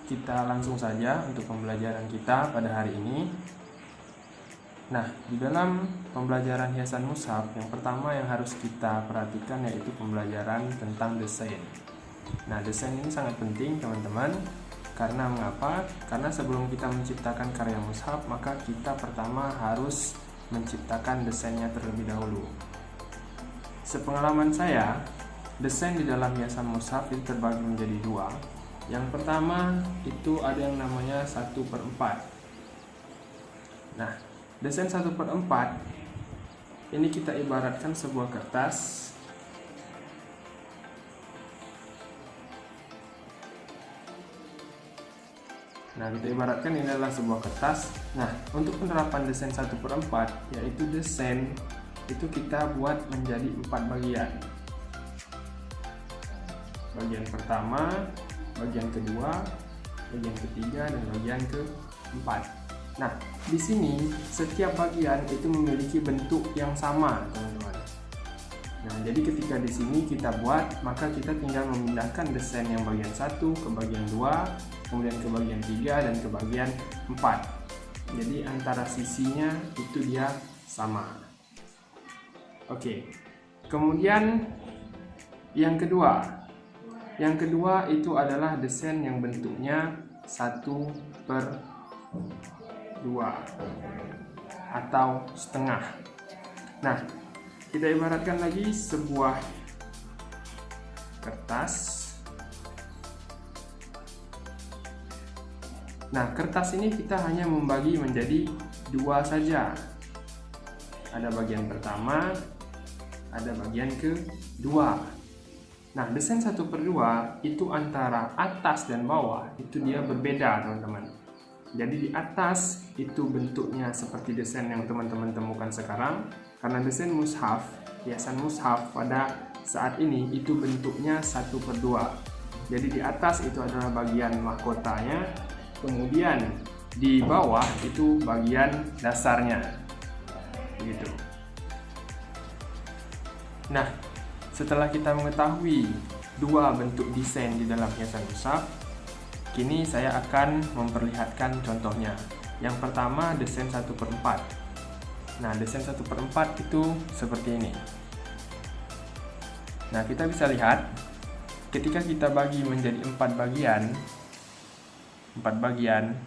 kita langsung saja untuk pembelajaran kita pada hari ini. Nah, di dalam pembelajaran hiasan mushaf, yang pertama yang harus kita perhatikan yaitu pembelajaran tentang desain. Nah, desain ini sangat penting teman-teman. Karena mengapa? Karena sebelum kita menciptakan karya mushaf, maka kita pertama harus menciptakan desainnya terlebih dahulu. Sepengalaman saya, desain di dalam hiasan mushaf itu terbagi menjadi dua. Yang pertama itu ada yang namanya 1/4. Nah, desain 1/4 ini kita ibaratkan sebuah kertas. Nah, kita ibaratkan ini adalah sebuah kertas. Nah, untuk penerapan desain 1/4, yaitu desain itu kita buat menjadi 4 bagian. Bagian pertama, bagian kedua, bagian ketiga, dan bagian keempat. Nah, di sini setiap bagian itu memiliki bentuk yang sama, teman-teman. Nah, jadi ketika di sini kita buat, maka kita tinggal memindahkan desain yang bagian 1 ke bagian 2, kemudian ke bagian 3, dan ke bagian 4. Jadi antara sisinya itu dia sama. Oke. Kemudian yang kedua. Yang kedua itu adalah desain yang bentuknya 1/2 atau setengah. Nah, kita ibaratkan lagi sebuah kertas. Nah, kertas ini kita hanya membagi menjadi 2 saja. Ada bagian pertama, ada bagian kedua. Nah, desain 1/2 itu antara atas dan bawah itu dia berbeda, teman-teman. Jadi di atas itu bentuknya seperti desain yang teman-teman temukan sekarang. Karena desain mushaf, hiasan mushaf pada saat ini itu bentuknya 1/2. Jadi di atas itu adalah bagian mahkotanya, kemudian di bawah itu bagian dasarnya. Gitu. Nah, setelah kita mengetahui dua bentuk desain di dalam hiasan mushaf, kini saya akan memperlihatkan contohnya. Yang pertama, desain 1/4. Nah, desain 1/4 itu seperti ini. Nah, kita bisa lihat ketika kita bagi menjadi 4 bagian,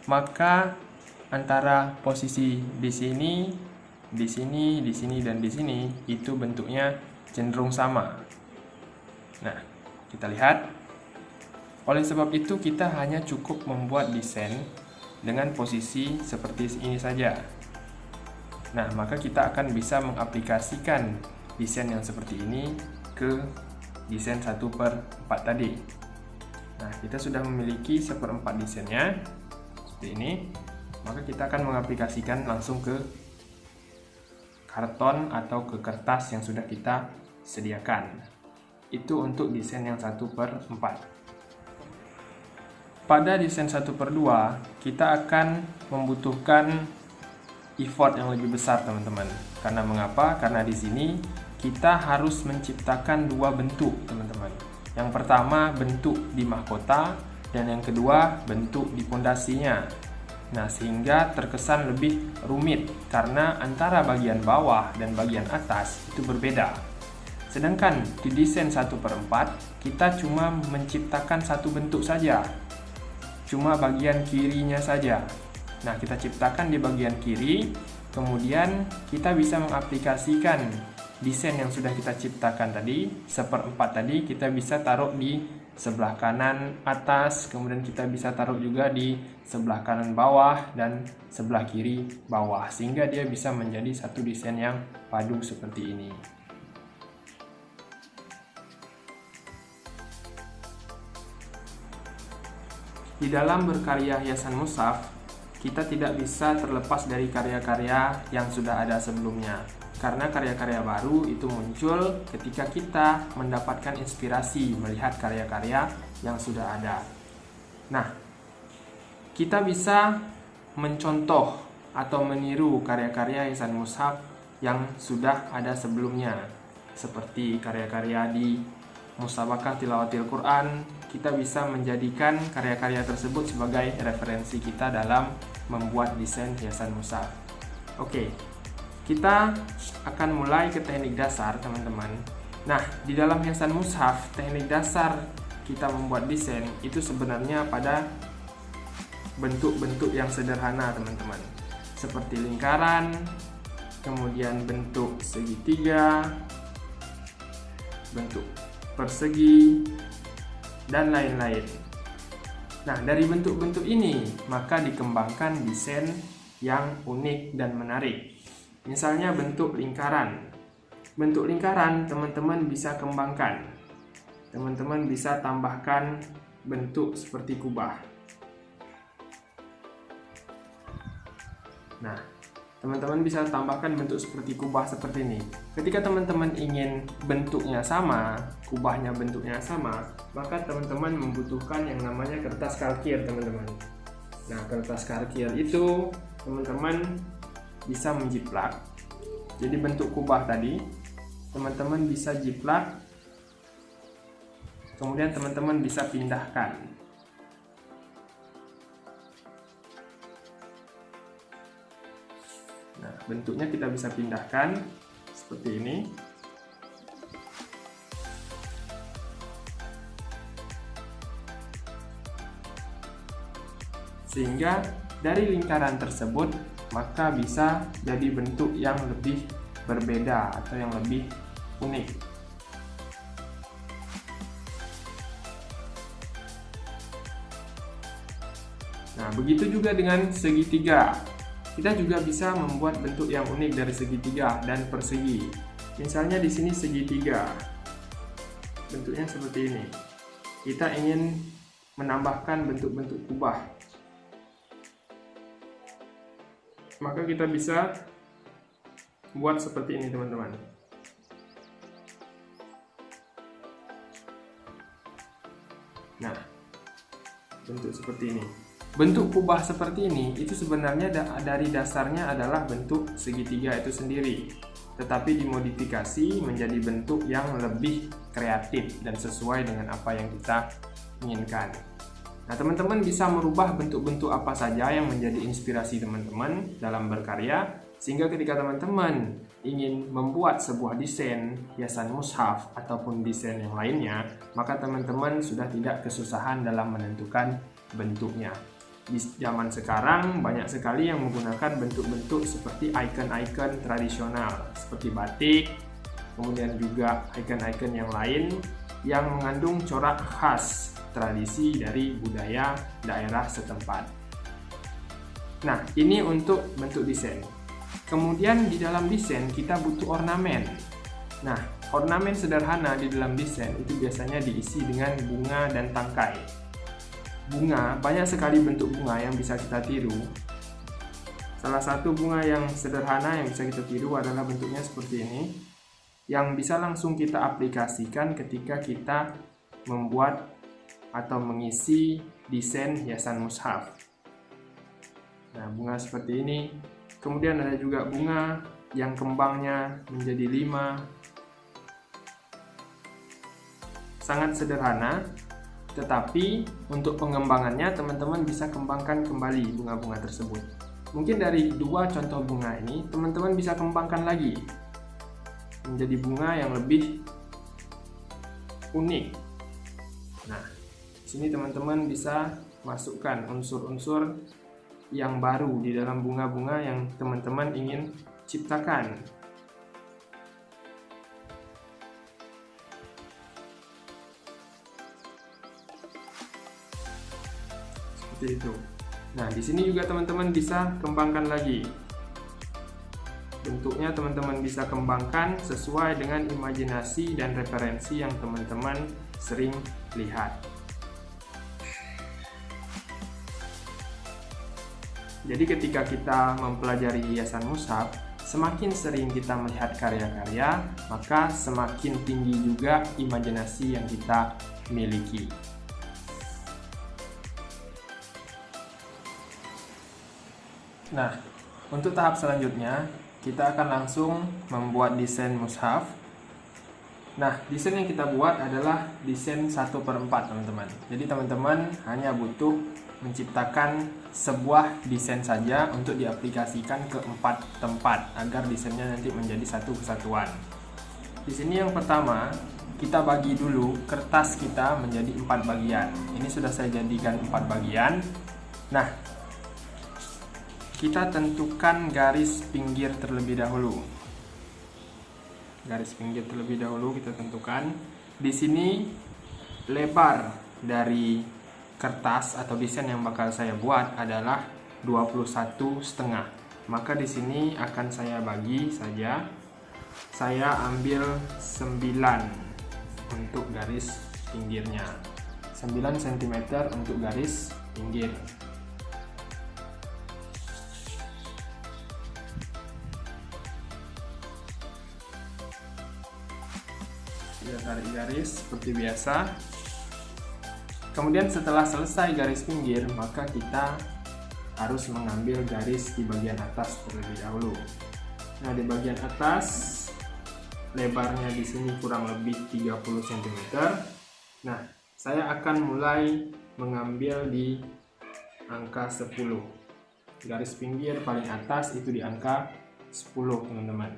maka antara posisi di sini, di sini, di sini, dan di sini itu bentuknya cenderung sama. Nah, kita lihat. Oleh sebab itu, kita hanya cukup membuat desain dengan posisi seperti ini saja. Nah, maka kita akan bisa mengaplikasikan desain yang seperti ini ke desain 1/4 tadi. Nah, kita sudah memiliki 1/4 desainnya seperti ini. Maka kita akan mengaplikasikan langsung ke karton atau ke kertas yang sudah kita sediakan. Itu untuk desain yang 1/4. Pada desain 1/2 kita akan membutuhkan effort yang lebih besar, teman-teman. Karena mengapa? Karena di sini kita harus menciptakan 2 bentuk, teman-teman. Yang pertama bentuk di mahkota, dan yang kedua bentuk di pondasinya. Nah, sehingga terkesan lebih rumit karena antara bagian bawah dan bagian atas itu berbeda. Sedangkan di desain 1/4 kita cuma menciptakan satu bentuk saja, cuma bagian kirinya saja. Nah, kita ciptakan di bagian kiri, kemudian kita bisa mengaplikasikan desain yang sudah kita ciptakan tadi, 1/4 tadi, kita bisa taruh di sebelah kanan atas, kemudian kita bisa taruh juga di sebelah kanan bawah dan sebelah kiri bawah, sehingga dia bisa menjadi satu desain yang padu seperti ini. Di dalam berkarya hiasan mushaf, kita tidak bisa terlepas dari karya-karya yang sudah ada sebelumnya. Karena karya-karya baru itu muncul ketika kita mendapatkan inspirasi melihat karya-karya yang sudah ada. Nah, kita bisa mencontoh atau meniru karya-karya hiasan mushaf yang sudah ada sebelumnya, seperti karya-karya di musabakah tilawatil Quran, kita bisa menjadikan karya-karya tersebut sebagai referensi kita dalam membuat desain hiasan mushaf. Oke, kita akan mulai ke teknik dasar, teman-teman. Nah, di dalam hiasan mushaf, teknik dasar kita membuat desain itu sebenarnya pada bentuk-bentuk yang sederhana, teman-teman. Seperti lingkaran, kemudian bentuk segitiga, bentuk persegi, dan lain-lain. Nah, dari bentuk-bentuk ini, maka dikembangkan desain yang unik dan menarik. Misalnya bentuk lingkaran. Bentuk lingkaran, teman-teman bisa kembangkan. Teman-teman bisa tambahkan bentuk seperti kubah. Nah, teman-teman bisa tambahkan bentuk seperti kubah seperti ini. Ketika teman-teman ingin bentuknya sama, kubahnya bentuknya sama, maka teman-teman membutuhkan yang namanya kertas kalkir, teman-teman. Nah, kertas kalkir itu teman-teman bisa menjiplak. Jadi bentuk kubah tadi, teman-teman bisa jiplak, kemudian teman-teman bisa pindahkan. Nah, bentuknya kita bisa pindahkan seperti ini. Sehingga dari lingkaran tersebut maka bisa jadi bentuk yang lebih berbeda atau yang lebih unik. Nah, begitu juga dengan segitiga. Kita juga bisa membuat bentuk yang unik dari segitiga dan persegi. Misalnya di sini segitiga. Bentuknya seperti ini. Kita ingin menambahkan bentuk-bentuk kubah. Maka kita bisa buat seperti ini, teman-teman. Nah, bentuk seperti ini. Bentuk kubah seperti ini itu sebenarnya dari dasarnya adalah bentuk segitiga itu sendiri, tetapi dimodifikasi menjadi bentuk yang lebih kreatif dan sesuai dengan apa yang kita inginkan. Nah, teman-teman bisa merubah bentuk-bentuk apa saja yang menjadi inspirasi teman-teman dalam berkarya, sehingga ketika teman-teman ingin membuat sebuah desain hiasan mushaf ataupun desain yang lainnya, maka teman-teman sudah tidak kesusahan dalam menentukan bentuknya. Di zaman sekarang banyak sekali yang menggunakan bentuk-bentuk seperti icon-icon tradisional seperti batik, kemudian juga icon-icon yang lain yang mengandung corak khas tradisi dari budaya daerah setempat. Nah, ini untuk bentuk desain. Kemudian di dalam desain kita butuh ornamen. Nah, ornamen sederhana di dalam desain itu biasanya diisi dengan bunga dan tangkai. Bunga, banyak sekali bentuk bunga yang bisa kita tiru. Salah satu bunga yang sederhana yang bisa kita tiru adalah bentuknya seperti ini, yang bisa langsung kita aplikasikan ketika kita membuat atau mengisi desain hiasan mushaf. Nah, bunga seperti ini. Kemudian ada juga bunga yang kembangnya menjadi 5. Sangat sederhana. Tetapi untuk pengembangannya teman-teman bisa kembangkan kembali bunga-bunga tersebut. Mungkin dari 2 contoh bunga ini teman-teman bisa kembangkan lagi menjadi bunga yang lebih unik. Nah, di sini teman-teman bisa masukkan unsur-unsur yang baru di dalam bunga-bunga yang teman-teman ingin ciptakan. Seperti itu. Nah, di sini juga teman-teman bisa kembangkan lagi. Bentuknya teman-teman bisa kembangkan sesuai dengan imajinasi dan referensi yang teman-teman sering lihat. Jadi ketika kita mempelajari hiasan mushaf, semakin sering kita melihat karya-karya, maka semakin tinggi juga imajinasi yang kita miliki. Nah, untuk tahap selanjutnya, kita akan langsung membuat desain mushaf. Nah, desain yang kita buat adalah desain 1/4 teman-teman. Jadi teman-teman hanya butuh menciptakan sebuah desain saja untuk diaplikasikan ke 4 tempat agar desainnya nanti menjadi satu kesatuan. Di sini yang pertama, kita bagi dulu kertas kita menjadi 4 bagian. Ini sudah saya jadikan 4 bagian. Nah, kita tentukan garis pinggir terlebih dahulu. Garis pinggir terlebih dahulu kita tentukan. Di sini lebar dari kertas atau desain yang bakal saya buat adalah 21,5. Maka di sini akan saya bagi saja. Saya ambil 9 untuk garis pinggirnya. 9 cm untuk garis pinggir. Kita tarik garis seperti biasa. Kemudian setelah selesai garis pinggir, maka kita harus mengambil garis di bagian atas terlebih dahulu. Nah, di bagian atas lebarnya di sini kurang lebih 30 cm. Nah, saya akan mulai mengambil di angka 10. Garis pinggir paling atas itu di angka 10, teman-teman.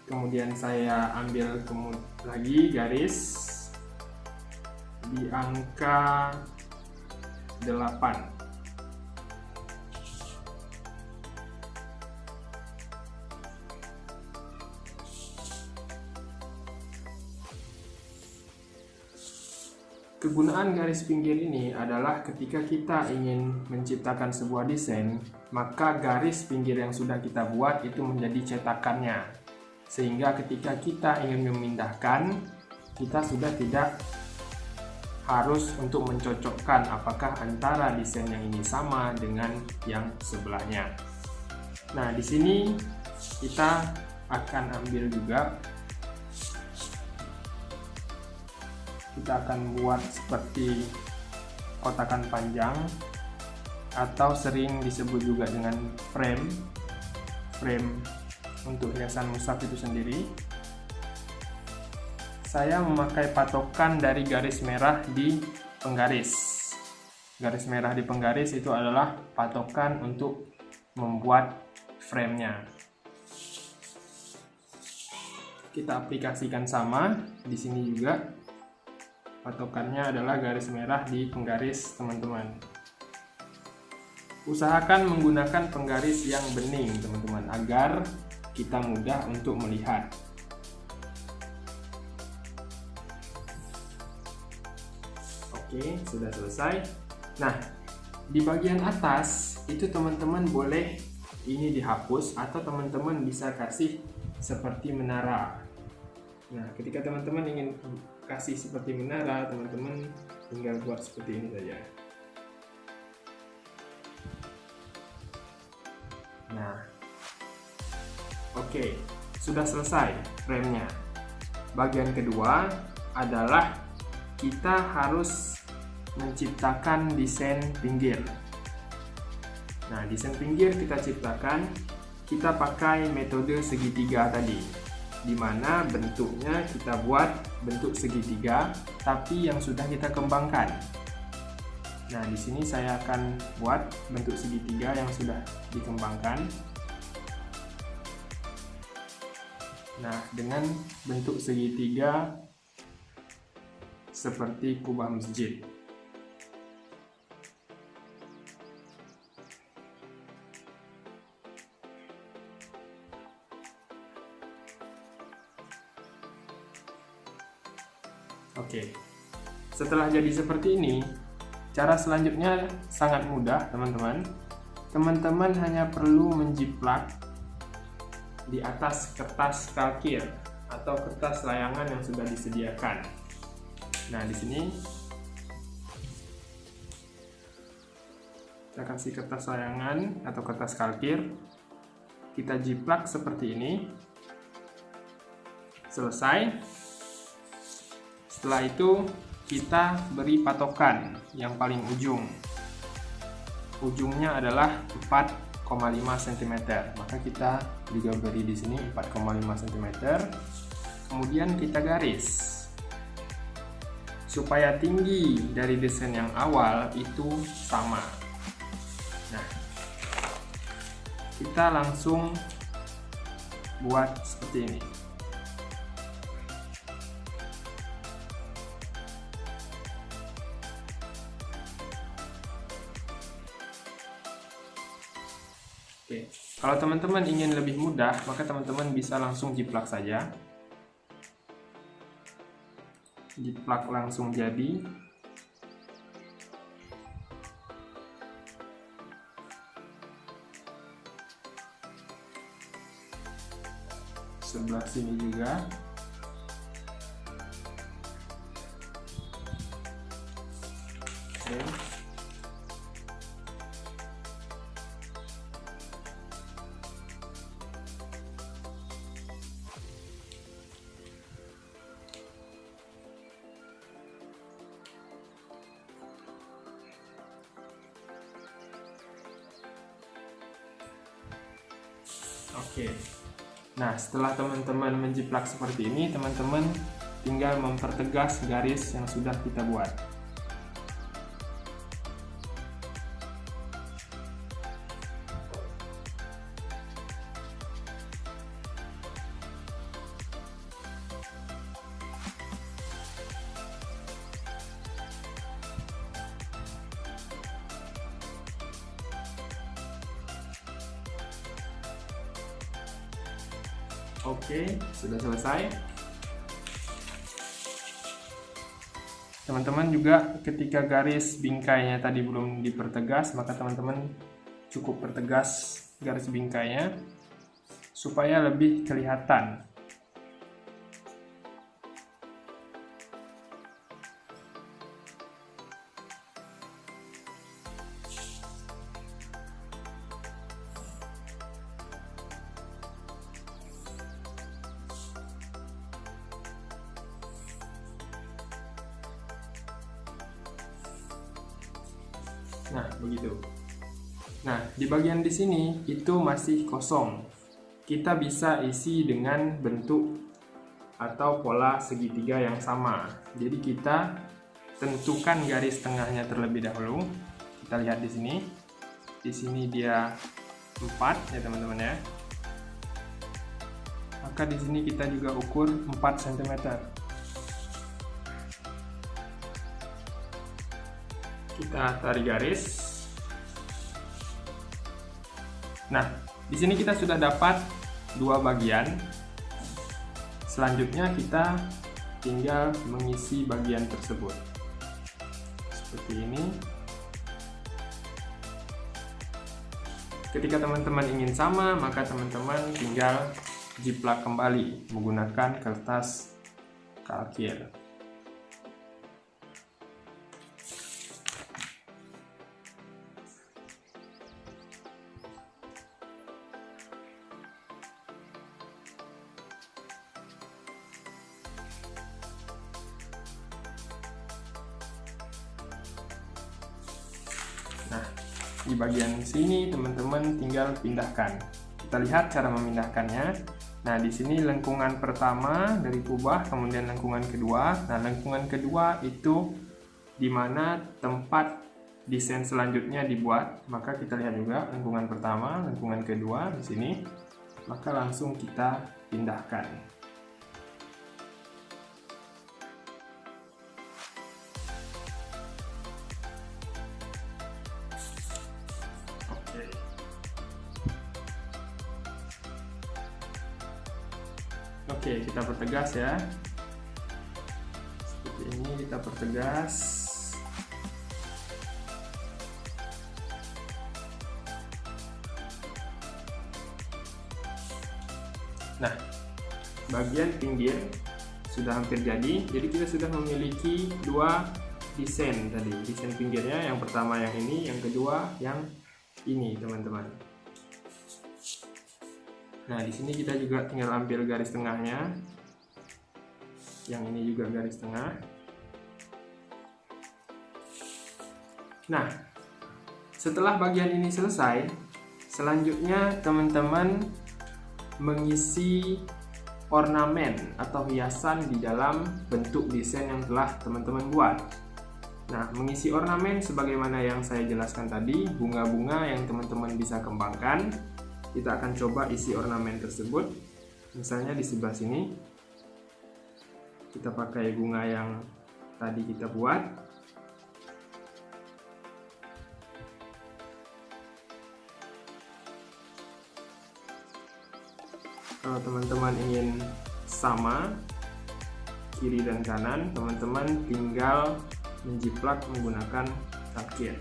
Kemudian saya ambil lagi garis di angka 8. Kegunaan garis pinggir ini adalah ketika kita ingin menciptakan sebuah desain, maka garis pinggir yang sudah kita buat itu menjadi cetakannya. Sehingga ketika kita ingin memindahkan, kita sudah tidak harus untuk mencocokkan apakah antara desain yang ini sama dengan yang sebelahnya. Nah, di sini kita akan ambil juga, kita akan buat seperti kotakan panjang atau sering disebut juga dengan frame untuk hiasan mushaf itu sendiri. Saya memakai patokan dari garis merah di penggaris. Garis merah di penggaris itu adalah patokan untuk membuat frame-nya. Kita aplikasikan sama di sini juga. Patokannya adalah garis merah di penggaris, teman-teman. Usahakan menggunakan penggaris yang bening, teman-teman, agar kita mudah untuk melihat. Oke, sudah selesai. Nah, di bagian atas itu teman-teman boleh ini dihapus atau teman-teman bisa kasih seperti menara. Nah, ketika teman-teman ingin kasih seperti menara, teman-teman tinggal buat seperti ini saja. Nah, oke, sudah selesai frame-nya. Bagian kedua adalah kita harus menciptakan desain pinggir. Nah, desain pinggir kita ciptakan, kita pakai metode segitiga tadi, di mana bentuknya kita buat bentuk segitiga, tapi yang sudah kita kembangkan. Nah, di sini saya akan buat bentuk segitiga yang sudah dikembangkan. Nah, dengan bentuk segitiga seperti kubah masjid. Oke, setelah jadi seperti ini, cara selanjutnya sangat mudah, teman-teman. Teman-teman hanya perlu menjiplak di atas kertas kalkir atau kertas layangan yang sudah disediakan. Nah, di sini kita kasih kertas layangan atau kertas kalkir, kita jiplak seperti ini. Selesai. Setelah itu kita beri patokan yang paling ujung. Ujungnya adalah 4 cm. Maka kita juga beri di sini 4,5 cm. Kemudian kita garis supaya tinggi dari desain yang awal itu sama. Nah, kita langsung buat seperti ini. Oke, kalau teman-teman ingin lebih mudah, maka teman-teman bisa langsung jiplak saja. Jiplak langsung jadi. Sebelah sini juga. Oke. Oke. Nah, setelah teman-teman menjiplak seperti ini, teman-teman tinggal mempertegas garis yang sudah kita buat. Oke, sudah selesai. Teman-teman juga ketika garis bingkainya tadi belum dipertegas, maka teman-teman cukup pertegas garis bingkainya supaya lebih kelihatan. Nah, begitu. Nah, di bagian di sini itu masih kosong. Kita bisa isi dengan bentuk atau pola segitiga yang sama. Jadi kita tentukan garis tengahnya terlebih dahulu. Kita lihat di sini. Di sini dia 4 ya, teman-teman ya. Maka di sini kita juga ukur 4 cm. Kita tarik garis. Nah, di sini kita sudah dapat dua bagian. Selanjutnya kita tinggal mengisi bagian tersebut. Seperti ini. Ketika teman-teman ingin sama, maka teman-teman tinggal jiplak kembali menggunakan kertas kalkir. Nah, di bagian sini teman-teman tinggal pindahkan. Kita lihat cara memindahkannya. Nah, di sini lengkungan pertama dari kubah, kemudian lengkungan kedua. Nah, lengkungan kedua itu di mana tempat desain selanjutnya dibuat. Maka kita lihat juga lengkungan pertama, lengkungan kedua di sini. Maka langsung kita pindahkan. Oke, kita pertegas ya. Seperti ini kita pertegas. Nah, bagian pinggir sudah hampir jadi. Jadi kita sudah memiliki dua desain tadi. Desain pinggirnya yang pertama yang ini, yang kedua yang ini, teman-teman. Nah, di sini kita juga tinggal ambil garis tengahnya. Yang ini juga garis tengah. Nah, setelah bagian ini selesai, Selanjutnya teman-teman mengisi ornamen atau hiasan di dalam bentuk desain yang telah teman-teman buat. Nah, mengisi ornamen sebagaimana yang saya jelaskan tadi, bunga-bunga yang teman-teman bisa kembangkan. Kita akan coba isi ornamen tersebut. Misalnya di sebelah sini, kita pakai bunga yang tadi kita buat. Kalau teman-teman ingin sama kiri dan kanan, teman-teman tinggal menjiplak menggunakan kalkir.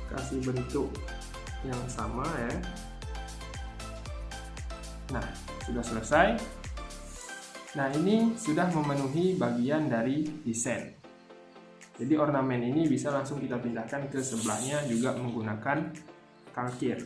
Kasih bentuk yang sama ya. Nah, sudah selesai. Nah, ini sudah memenuhi bagian dari desain. Jadi ornamen ini bisa langsung kita pindahkan ke sebelahnya juga menggunakan kalkir.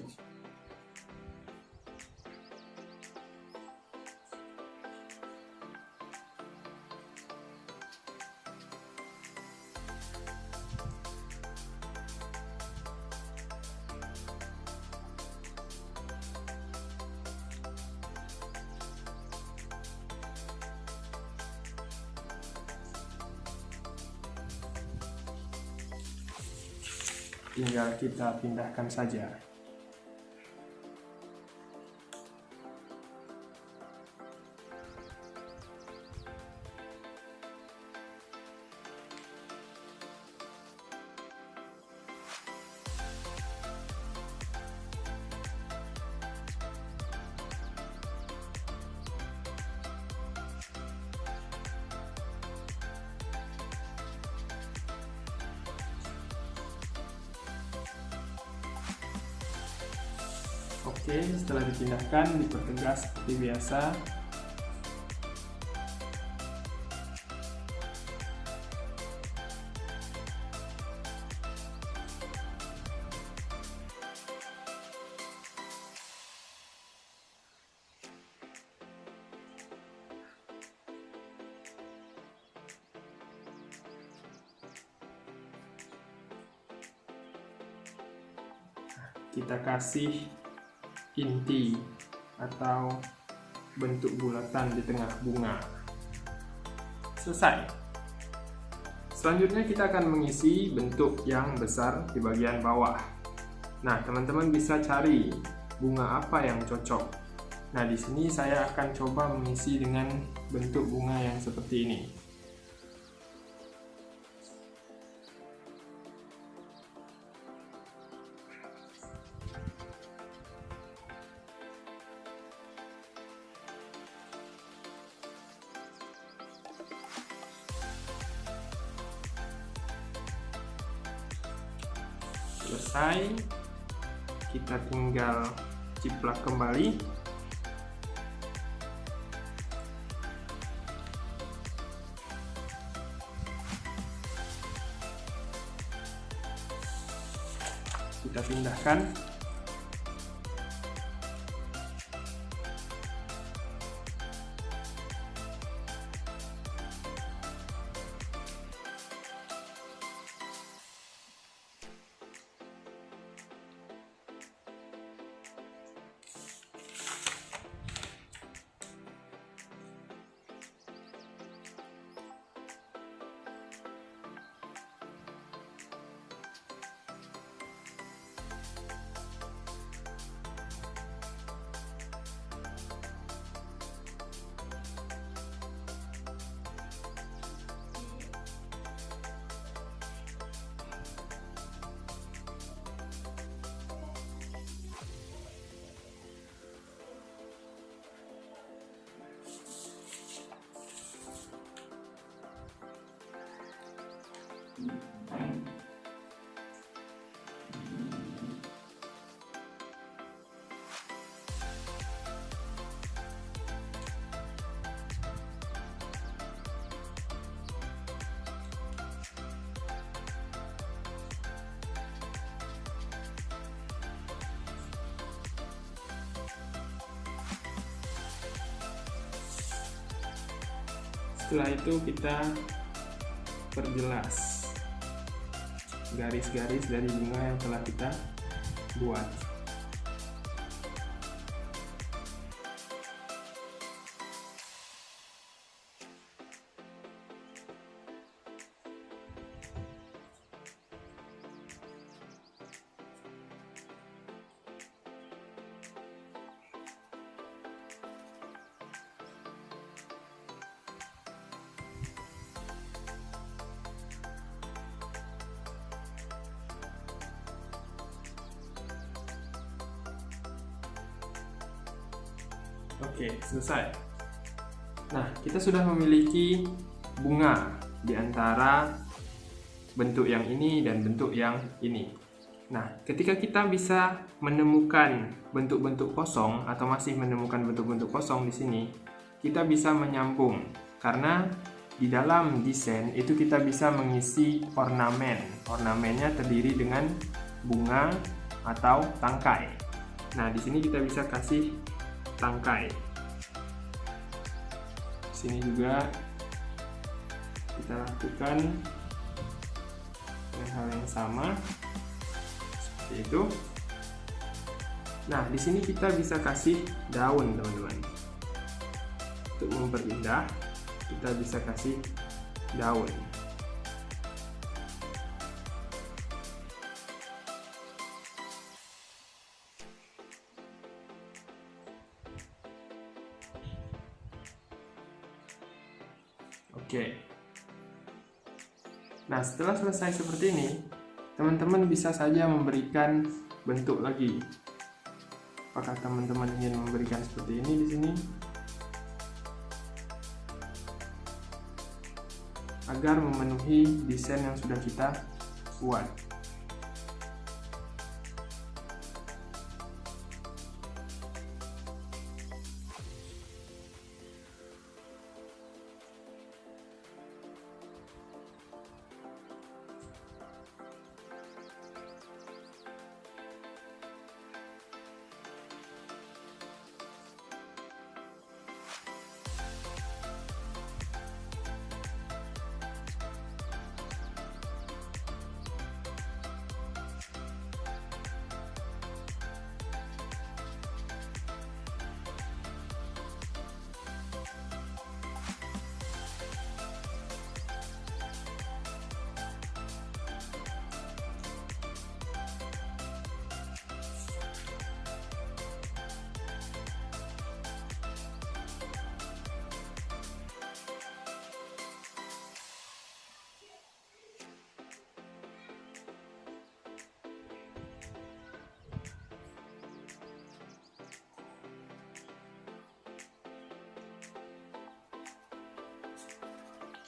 Tinggal kita pindahkan saja. Oke, setelah dipindahkan, dipertegas seperti biasa. Kita kasih inti atau bentuk bulatan di tengah bunga. Selesai. Selanjutnya kita akan mengisi bentuk yang besar di bagian bawah. Nah, teman-teman bisa cari bunga apa yang cocok. Nah, di sini saya akan coba mengisi dengan bentuk bunga yang seperti ini. Selesai, kita tinggal ciplak kembali. Kita pindahkan. Setelah itu kita perjelas garis-garis dari bunga yang telah kita buat. Oke, selesai. Nah, kita sudah memiliki bunga di antara bentuk yang ini dan bentuk yang ini. Nah, ketika kita bisa menemukan bentuk-bentuk kosong atau masih menemukan bentuk-bentuk kosong di sini, kita bisa menyambung. Karena di dalam desain itu kita bisa mengisi ornamen. Ornamennya terdiri dengan bunga atau tangkai. Nah, di sini kita bisa kasih tangkai. Sini juga kita lakukan dengan hal yang sama seperti itu. Nah, di sini kita bisa kasih daun, teman-teman. Untuk memperindah, kita bisa kasih daun. Oke. Nah, setelah selesai seperti ini, teman-teman bisa saja memberikan bentuk lagi. Apakah teman-teman ingin memberikan seperti ini di sini? Agar memenuhi desain yang sudah kita buat.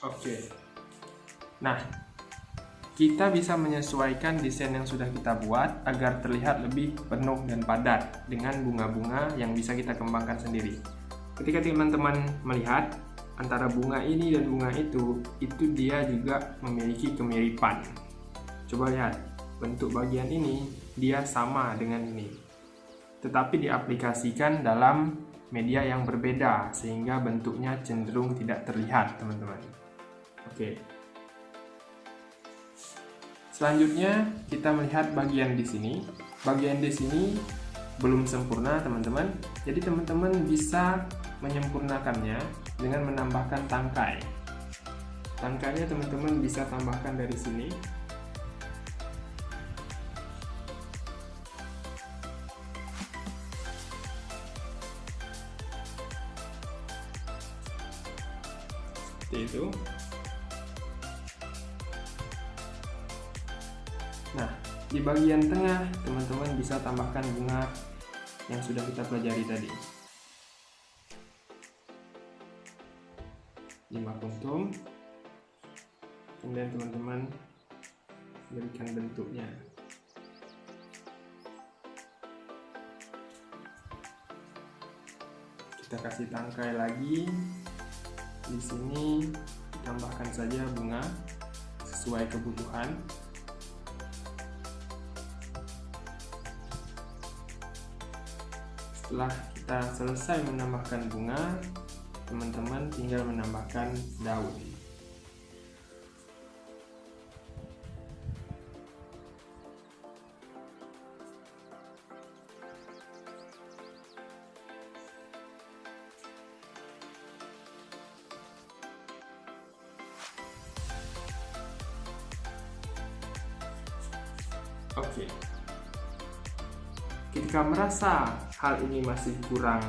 Oke. Nah, kita bisa menyesuaikan desain yang sudah kita buat agar terlihat lebih penuh dan padat dengan bunga-bunga yang bisa kita kembangkan sendiri. Ketika teman-teman melihat antara bunga ini dan bunga itu dia juga memiliki kemiripan. Coba lihat, bentuk bagian ini dia sama dengan ini. Tetapi diaplikasikan dalam media yang berbeda sehingga bentuknya cenderung tidak terlihat, teman-teman. Oke. Selanjutnya kita melihat bagian di sini. Bagian di sini belum sempurna, teman-teman. Jadi teman-teman bisa menyempurnakannya dengan menambahkan tangkai. Tangkainya teman-teman bisa tambahkan dari sini. Seperti itu. Nah, di bagian tengah teman-teman bisa tambahkan bunga yang sudah kita pelajari tadi. 5 kuntum. Kemudian teman-teman berikan bentuknya. Kita kasih tangkai lagi. Di sini tambahkan saja bunga sesuai kebutuhan. Setelah kita selesai menambahkan bunga, teman-teman tinggal menambahkan daun. Oke. Ketika merasa hal ini masih kurang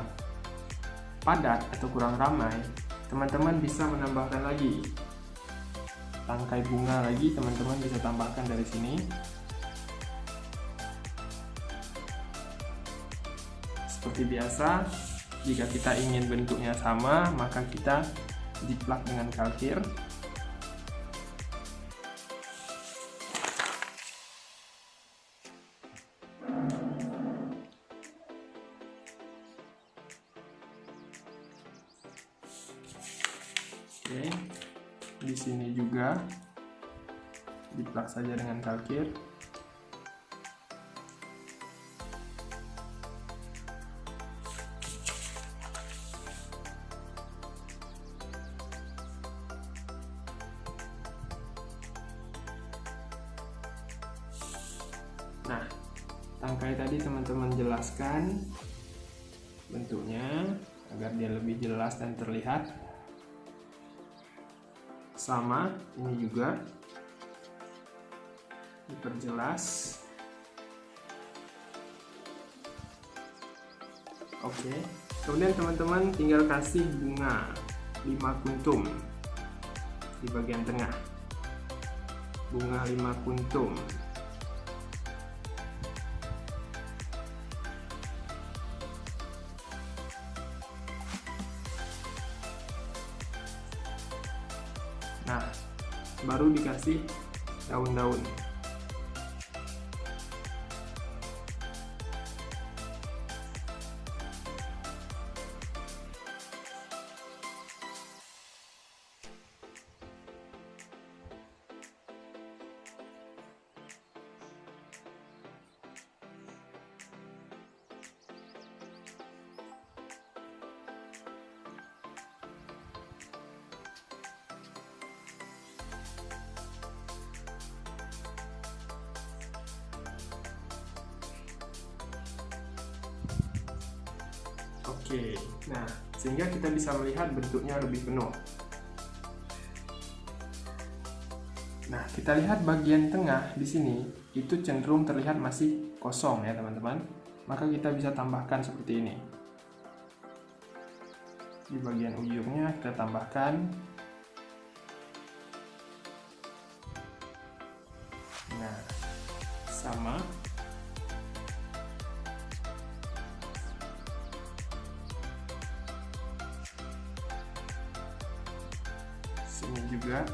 padat atau kurang ramai, teman-teman bisa menambahkan lagi tangkai bunga lagi, teman-teman bisa tambahkan dari sini. Seperti biasa, jika kita ingin bentuknya sama, maka kita diplak dengan kalkir. Oke, di sini juga diplak saja dengan kalkir. Nah, tangkai tadi teman-teman jelaskan bentuknya agar dia lebih jelas dan terlihat. Sama, ini juga diperjelas. Oke, kemudian teman-teman tinggal kasih bunga 5 kuntum di bagian tengah. Bunga 5 kuntum. Nah, baru dikasih daun-daun. Oke, nah sehingga kita bisa melihat bentuknya lebih penuh. Nah, kita lihat bagian tengah di sini itu cenderung terlihat masih kosong ya teman-teman. Maka kita bisa tambahkan seperti ini. Di bagian ujungnya kita tambahkan. Nah, sama. Sini juga.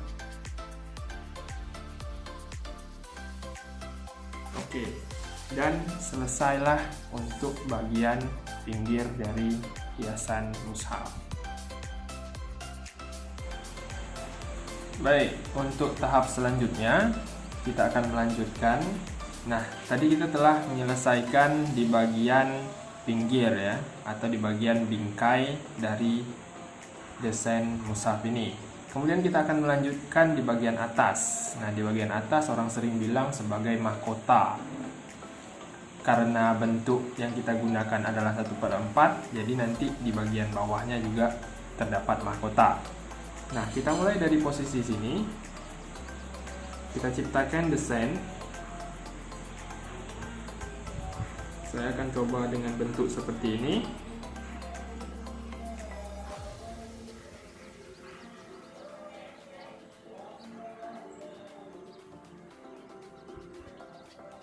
Oke, dan selesailah untuk bagian pinggir dari hiasan mushaf. Baik, untuk tahap selanjutnya kita akan melanjutkan. Nah, tadi kita telah menyelesaikan di bagian pinggir ya, atau di bagian bingkai dari desain mushaf ini. Kemudian kita akan melanjutkan di bagian atas. Nah, di bagian atas orang sering bilang sebagai mahkota. Karena bentuk yang kita gunakan adalah 1/4, jadi nanti di bagian bawahnya juga terdapat mahkota. Nah, kita mulai dari posisi sini. Kita ciptakan desain. Saya akan coba dengan bentuk seperti ini.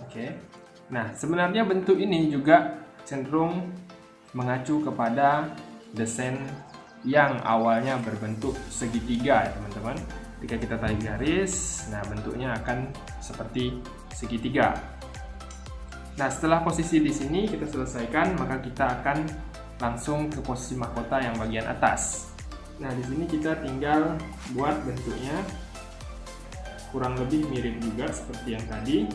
Oke. Nah, sebenarnya bentuk ini juga cenderung mengacu kepada desain yang awalnya berbentuk segitiga ya teman-teman. Ketika kita tarik garis, nah bentuknya akan seperti segitiga. Nah, setelah posisi di sini kita selesaikan, maka kita akan langsung ke posisi mahkota yang bagian atas. Nah, di sini kita tinggal buat bentuknya kurang lebih mirip juga seperti yang tadi.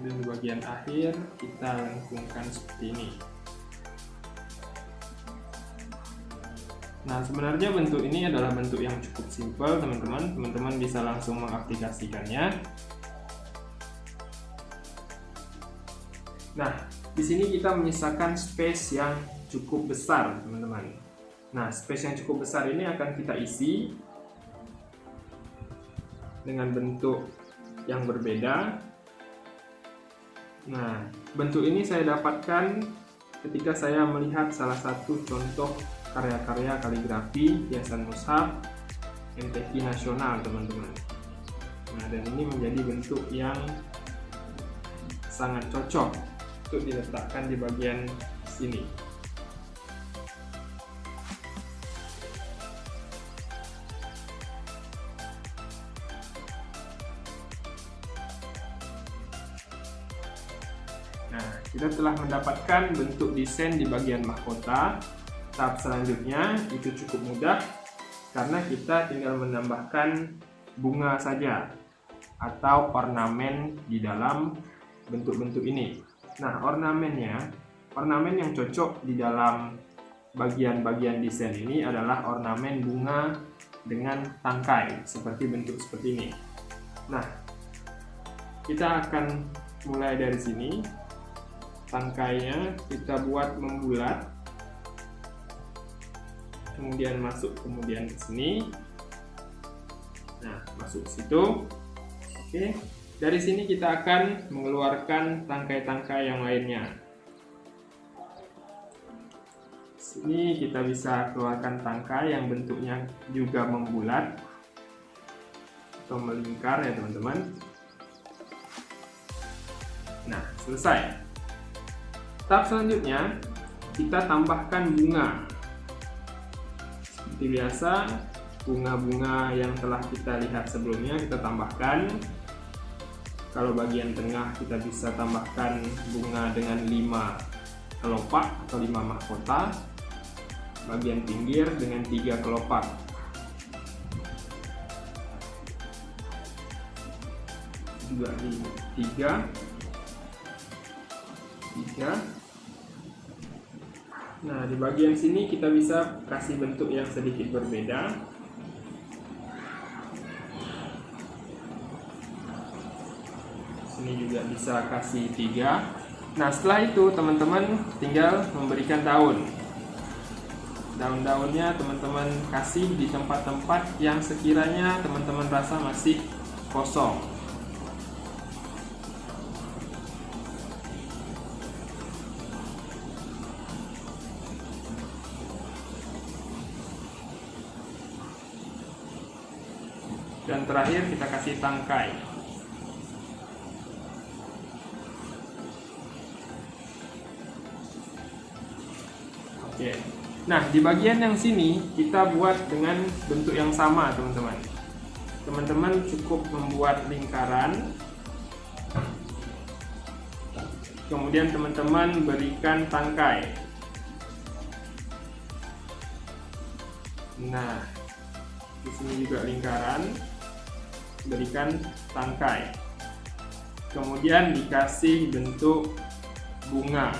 Dan di bagian akhir kita lengkungkan seperti ini. Nah, sebenarnya bentuk ini adalah bentuk yang cukup simpel, teman-teman. Teman-teman bisa langsung mengaplikasikannya. Nah, di sini kita menyisakan space yang cukup besar, teman-teman. Nah, space yang cukup besar ini akan kita isi dengan bentuk yang berbeda. Nah, bentuk ini saya dapatkan ketika saya melihat salah satu contoh karya-karya kaligrafi hiasan mushaf MTQ nasional, teman-teman. Nah, dan ini menjadi bentuk yang sangat cocok untuk diletakkan di bagian sini. Nah, kita telah mendapatkan bentuk desain di bagian mahkota. Tahap selanjutnya itu cukup mudah karena kita tinggal menambahkan bunga saja atau ornamen di dalam bentuk-bentuk ini. Nah, ornamen yang cocok di dalam bagian-bagian desain ini adalah ornamen bunga dengan tangkai seperti bentuk seperti ini. Nah, kita akan mulai dari sini. Tangkainya kita buat membulat, kemudian masuk kemudian ke sini. Nah, masuk ke situ. Oke, dari sini kita akan mengeluarkan tangkai-tangkai yang lainnya. Sini kita bisa keluarkan tangkai yang bentuknya juga membulat atau melingkar ya, teman-teman. Nah, selesai. Tahap selanjutnya kita tambahkan bunga. Seperti biasa, bunga-bunga yang telah kita lihat sebelumnya kita tambahkan. Kalau bagian tengah kita bisa tambahkan bunga dengan 5 kelopak atau 5 mahkota. Bagian pinggir dengan 3 kelopak. Juga di 3. Nah, di bagian sini kita bisa kasih bentuk yang sedikit berbeda. Sini juga bisa kasih 3. Nah, setelah itu teman-teman tinggal memberikan daun. Daun-daunnya teman-teman kasih di tempat-tempat yang sekiranya teman-teman rasa masih kosong. Dan terakhir kita kasih tangkai. Oke. Nah, di bagian yang sini kita buat dengan bentuk yang sama, teman-teman. Teman-teman cukup membuat lingkaran. Kemudian teman-teman berikan tangkai. Nah, di sini juga lingkaran, berikan tangkai. Kemudian dikasih bentuk bunga.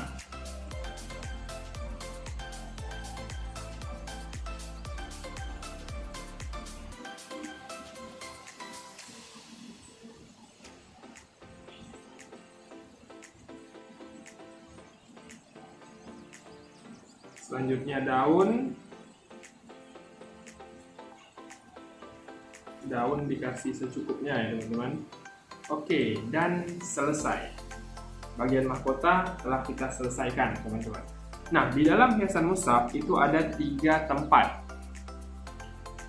Selanjutnya daun. Daun dikasih secukupnya ya, teman-teman. Oke, dan selesai. Bagian mahkota telah kita selesaikan, teman-teman. Nah, di dalam hiasan mushaf itu ada 3 tempat.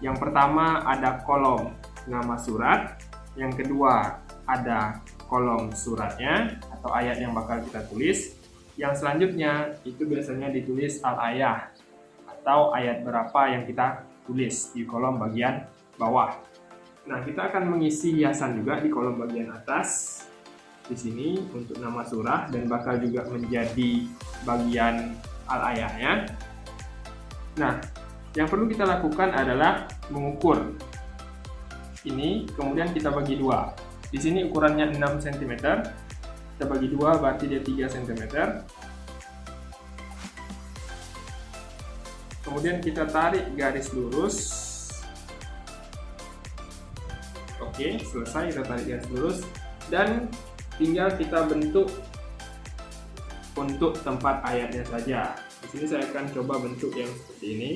Yang pertama ada kolom nama surat. Yang kedua ada kolom suratnya atau ayat yang bakal kita tulis. Yang selanjutnya itu biasanya ditulis al-ayah atau ayat berapa yang kita tulis di kolom bagian bawah. Nah, kita akan mengisi hiasan juga di kolom bagian atas di sini untuk nama surah dan bakal juga menjadi bagian al-ayahnya. Nah, yang perlu kita lakukan adalah mengukur ini, kemudian kita bagi 2. Di sini ukurannya 6 cm Kita bagi 2 berarti dia 3 cm. Kemudian kita tarik garis lurus. Oke, selesai, kita tarik garis lurus dan tinggal kita bentuk untuk tempat ayatnya saja. Di sini saya akan coba bentuk yang seperti ini.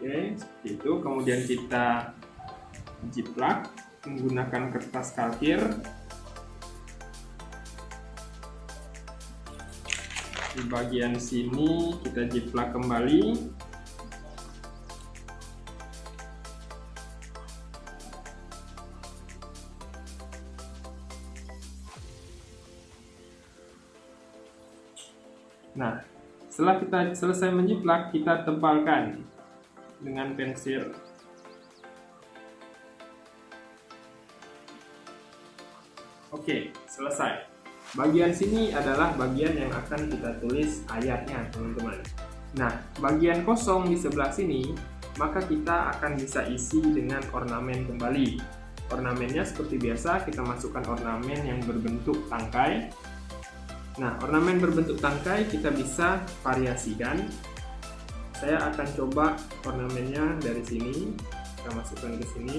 Oke, seperti itu. Kemudian kita jiplak menggunakan kertas kalkir. Di bagian sini kita jiplak kembali. Nah, setelah kita selesai menjiplak, kita tempalkan dengan pensil. Oke, selesai. Bagian sini adalah bagian yang akan kita tulis ayatnya, teman-teman. Nah, bagian kosong di sebelah sini, maka kita akan bisa isi dengan ornamen kembali. Ornamennya seperti biasa, kita masukkan ornamen yang berbentuk tangkai. Nah, ornamen berbentuk tangkai kita bisa variasikan. Saya akan coba ornamennya dari sini, kita masukkan ke sini.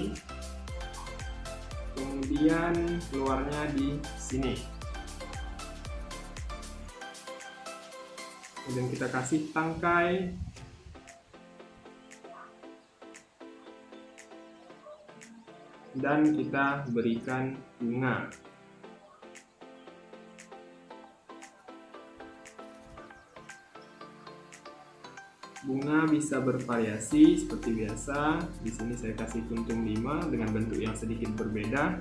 Kemudian keluarnya di sini. Kemudian kita kasih tangkai. Dan kita berikan bunga. Bunga bisa bervariasi seperti biasa. Di sini saya kasih kuntum 5 dengan bentuk yang sedikit berbeda.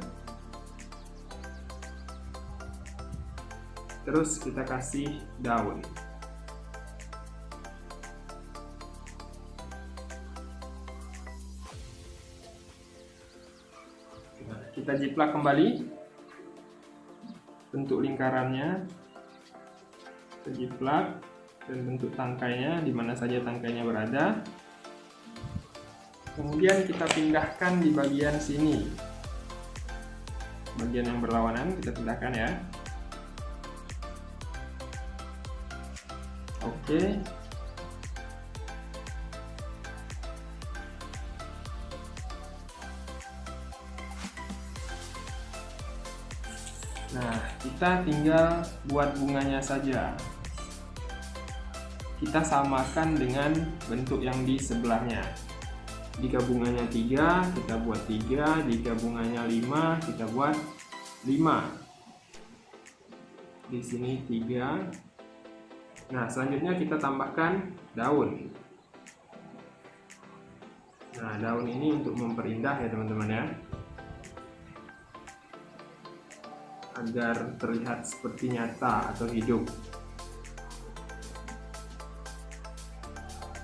Terus kita kasih daun. Nah, kita jiplak kembali bentuk lingkarannya. Kita jiplak dan bentuk tangkainya di mana saja tangkainya berada. Kemudian kita pindahkan di bagian sini. Bagian yang berlawanan kita pindahkan ya. Oke. Nah, kita tinggal buat bunganya saja. Kita samakan dengan bentuk yang di sebelahnya. Jika bunganya 3, kita buat 3. Jika bunganya 5, kita buat 5. Di sini 3. Nah, selanjutnya kita tambahkan daun. Nah, daun ini untuk memperindah ya teman-teman ya, agar terlihat seperti nyata atau hidup.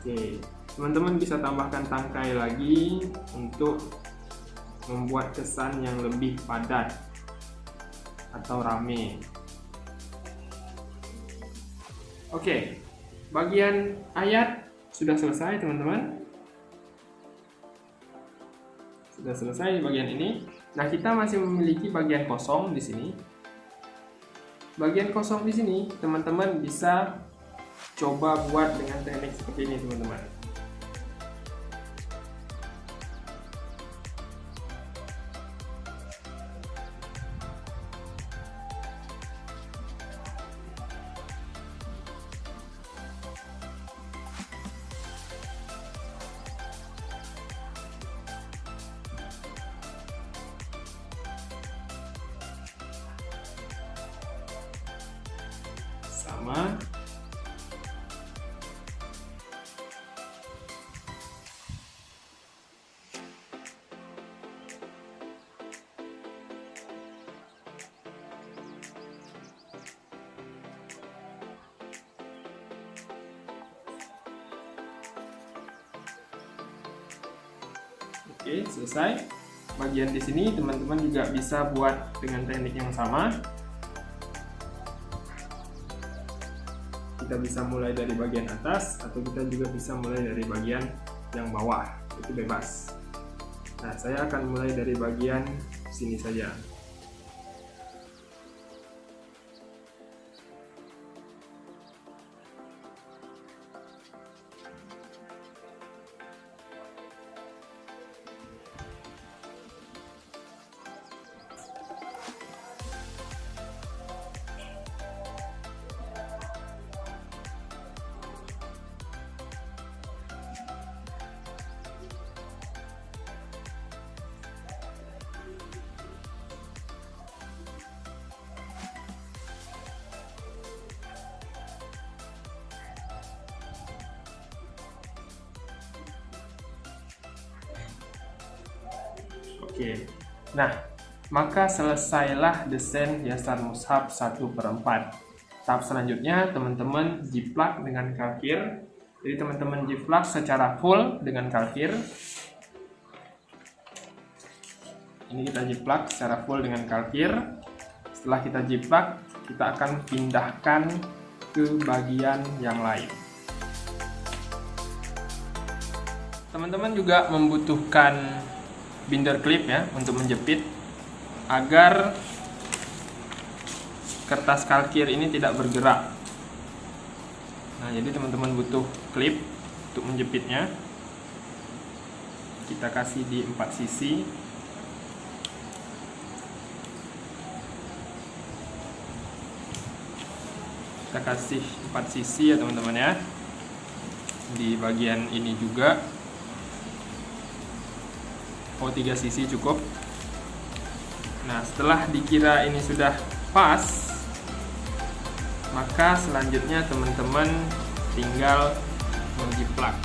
Oke, teman-teman bisa tambahkan tangkai lagi untuk membuat kesan yang lebih padat atau rame. Oke, bagian ayat sudah selesai teman-teman. Sudah selesai bagian ini. Nah, kita masih memiliki bagian kosong di sini. Bagian kosong di sini teman-teman bisa coba buat dengan teknik seperti ini teman-teman. Sama. Oke, selesai. Bagian di sini teman-teman juga bisa buat dengan teknik yang sama. Kita kita bisa mulai dari bagian atas atau kita juga bisa mulai dari bagian yang bawah, itu bebas. Nah, saya akan mulai dari bagian sini saja. Oke, nah maka selesailah desain hiasan mushaf 1/4. Tahap selanjutnya teman-teman jiplak dengan kalkir. Jadi teman-teman jiplak secara full dengan kalkir. Ini kita jiplak secara full dengan kalkir. Setelah kita jiplak, kita akan pindahkan ke bagian yang lain. Teman-teman juga membutuhkan binder klip ya untuk menjepit agar kertas kalkir ini tidak bergerak. Nah, jadi teman-teman butuh klip untuk menjepitnya. Kita kasih di 4 sisi. Kita kasih 4 sisi ya teman-teman ya. Di bagian ini juga. 3 sisi cukup. Nah, setelah dikira ini sudah pas, maka selanjutnya teman-teman tinggal menjiplak.